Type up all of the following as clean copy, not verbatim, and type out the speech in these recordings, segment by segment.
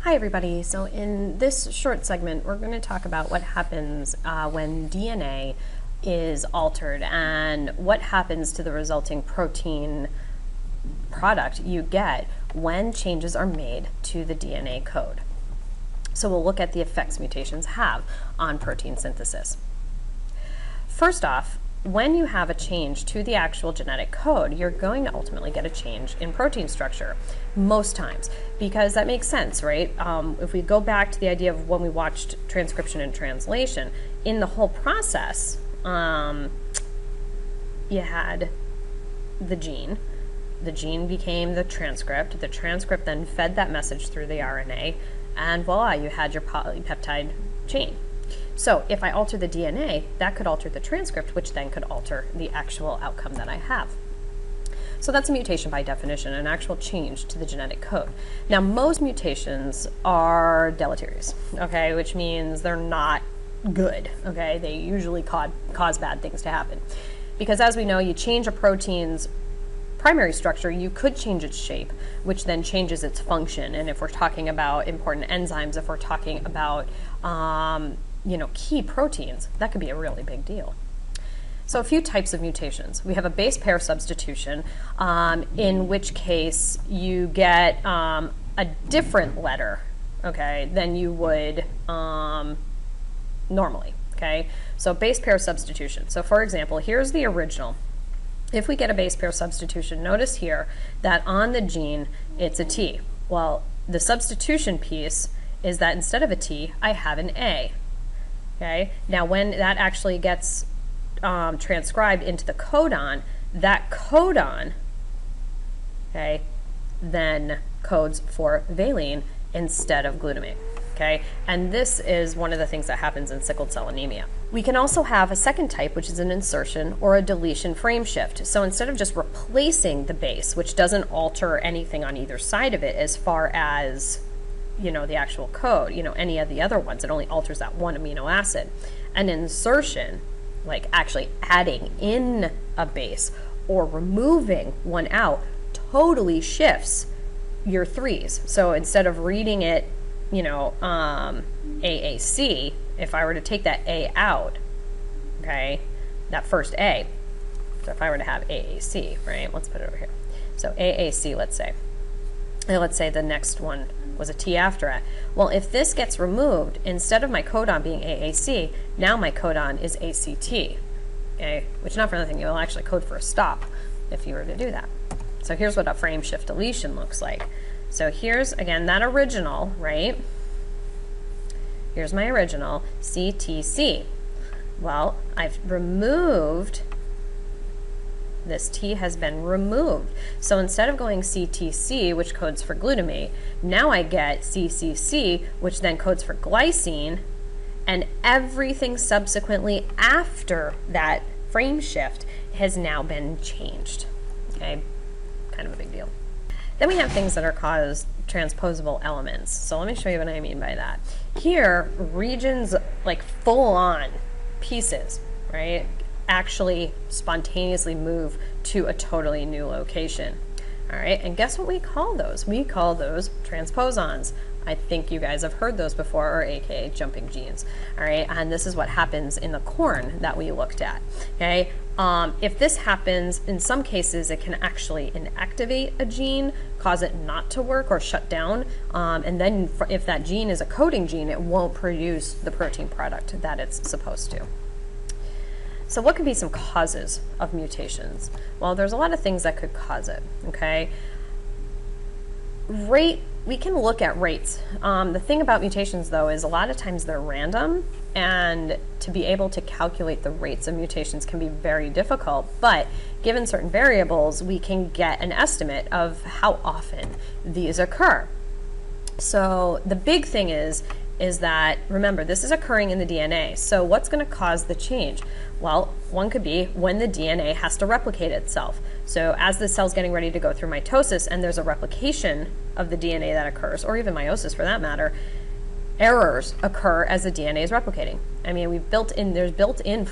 Hi everybody, so in this short segment we're going to talk about what happens when DNA is altered and what happens to the resulting protein product you get when changes are made to the DNA code. So we'll look at the effects mutations have on protein synthesis. First off, when you have a change to the actual genetic code, you're going to ultimately get a change in protein structure most times, because that makes sense, right? If we go back to the idea of when we watched transcription and translation, in the whole process, you had the gene became the transcript then fed that message through the RNA, and voila, you had your polypeptide chain. So if I alter the DNA, that could alter the transcript, which then could alter the actual outcome that I have. So that's a mutation by definition, an actual change to the genetic code. Now, most mutations are deleterious, okay, which means they're not good, okay? They usually cause bad things to happen. Because as we know, you change a protein's primary structure, you could change its shape, which then changes its function. And if we're talking about important enzymes, if we're talking about key proteins, that could be a really big deal. So a few types of mutations. We have a base pair substitution, in which case you get a different letter, okay, than you would normally, okay? So base pair substitution. So for example, here's the original. If we get a base pair substitution, notice here that on the gene, it's a T. Well, the substitution piece is that instead of a T, I have an A. Okay. Now, when that actually gets transcribed into the codon, that codon, okay, then codes for valine instead of glutamate. Okay, and this is one of the things that happens in sickle cell anemia. We can also have a second type, which is an insertion or a deletion frame shift. So instead of just replacing the base, which doesn't alter anything on either side of it as far as the actual code, any of the other ones, it only alters that one amino acid. An insertion, like actually adding in a base or removing one out, totally shifts your threes. So instead of reading it, AAC, if I were to take that A out, okay, that first A, so if I were to have AAC, right, let's put it over here. So AAC, let's say, and let's say the next one was a T after it. Well, if this gets removed, instead of my codon being AAC, now my codon is ACT, okay, which not for nothing, you'll actually code for a stop if you were to do that. So here's what a frame shift deletion looks like. So here's, again, that original, right? Here's my original, CTC. Well, I've removed, this T has been removed. So instead of going CTC, which codes for glutamate, now I get CCC, which then codes for glycine, and everything subsequently after that frame shift has now been changed. Okay, kind of a big deal. Then we have things that are called transposable elements. So let me show you what I mean by that. Here, regions, like full-on pieces, right, actually spontaneously move to a totally new location. All right, and guess what we call those? We call those transposons. I think you guys have heard those before, or AKA jumping genes. All right, and this is what happens in the corn that we looked at. Okay, if this happens, in some cases, it can actually inactivate a gene, cause it not to work or shut down, and then if that gene is a coding gene, it won't produce the protein product that it's supposed to. So what could be some causes of mutations? Well, there's a lot of things that could cause it, okay? We can look at rates. The thing about mutations, though, is a lot of times they're random, and to be able to calculate the rates of mutations can be very difficult, but given certain variables, we can get an estimate of how often these occur. So the big thing is that, remember, this is occurring in the DNA, so what's going to cause the change? Well, one could be when the DNA has to replicate itself. So as the cell's getting ready to go through mitosis and there's a replication of the DNA that occurs, or even meiosis for that matter, errors occur as the DNA is replicating. I mean, there's built-in,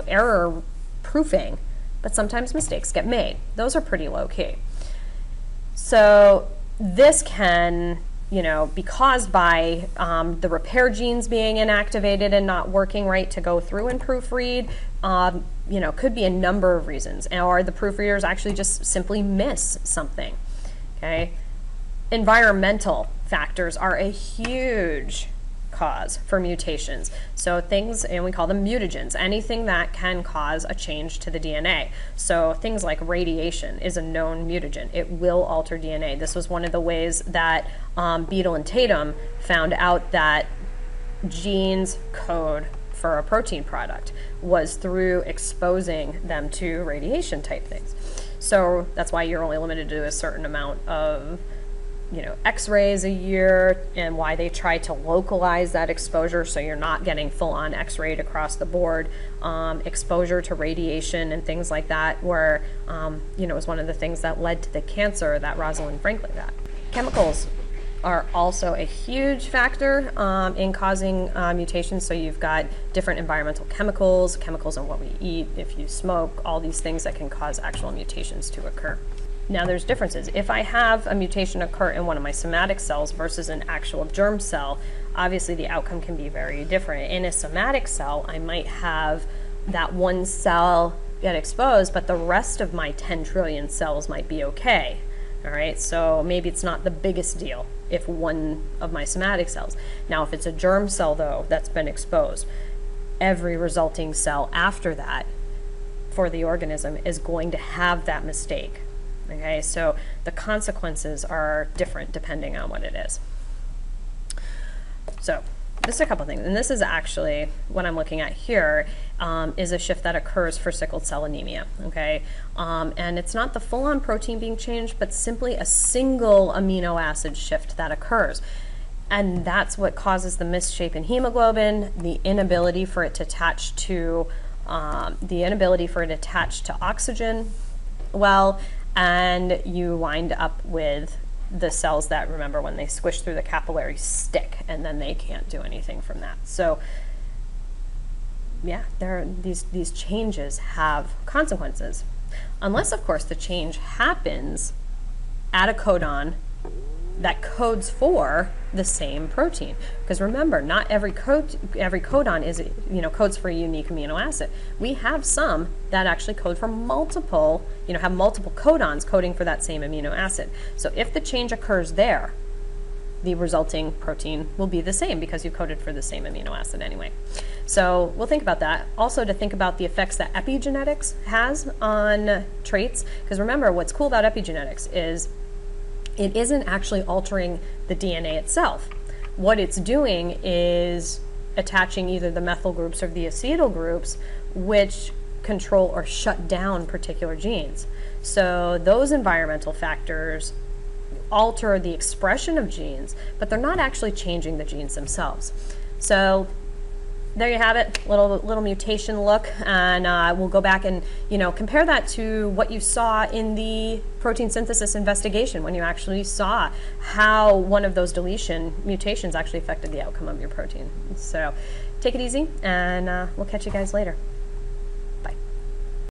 error proofing, but sometimes mistakes get made. Those are pretty low key. So this can be caused by the repair genes being inactivated and not working right to go through and proofread. Could be a number of reasons, or the proofreaders actually just simply miss something. Okay, environmental factors are a huge cause for mutations. So things, and we call them mutagens, anything that can cause a change to the DNA. So things like radiation is a known mutagen. It will alter DNA. This was one of the ways that Beadle and Tatum found out that genes code for a protein product, was through exposing them to radiation type things. So that's why you're only limited to a certain amount of x-rays a year, and why they try to localize that exposure so you're not getting full-on x-rayed across the board. Exposure to radiation and things like that were was one of the things that led to the cancer that Rosalind Franklin got. Chemicals are also a huge factor in causing mutations. So you've got different environmental chemicals in what we eat, if you smoke, all these things that can cause actual mutations to occur. Now there's differences. If I have a mutation occur in one of my somatic cells versus an actual germ cell, obviously the outcome can be very different. In a somatic cell, I might have that one cell get exposed, but the rest of my 10 trillion cells might be okay. All right, so maybe it's not the biggest deal if one of my somatic cells. Now, if it's a germ cell, though, that's been exposed, every resulting cell after that for the organism is going to have that mistake. Okay, so the consequences are different depending on what it is. So just a couple things, and this is actually what I'm looking at here, is a shift that occurs for sickle cell anemia. Okay, and it's not the full-on protein being changed, but simply a single amino acid shift that occurs, and that's what causes the misshapen hemoglobin, the inability for it to attach to oxygen well, and you wind up with the cells that, remember, when they squish through the capillaries, stick, and then they can't do anything from that. So yeah, these changes have consequences, unless of course the change happens at a codon that codes for the same protein. Because remember, not every codon is codes for a unique amino acid. We have some that actually code for multiple, have multiple codons coding for that same amino acid. So if the change occurs there, the resulting protein will be the same because you coded for the same amino acid anyway. So we'll think about that. Also, to think about the effects that epigenetics has on traits. Because remember, what's cool about epigenetics is it isn't actually altering the DNA itself. What it's doing is attaching either the methyl groups or the acetyl groups, which control or shut down particular genes. So those environmental factors alter the expression of genes, but they're not actually changing the genes themselves. So there you have it, little mutation look, and we'll go back and compare that to what you saw in the protein synthesis investigation, when you actually saw how one of those deletion mutations actually affected the outcome of your protein. So take it easy, and we'll catch you guys later.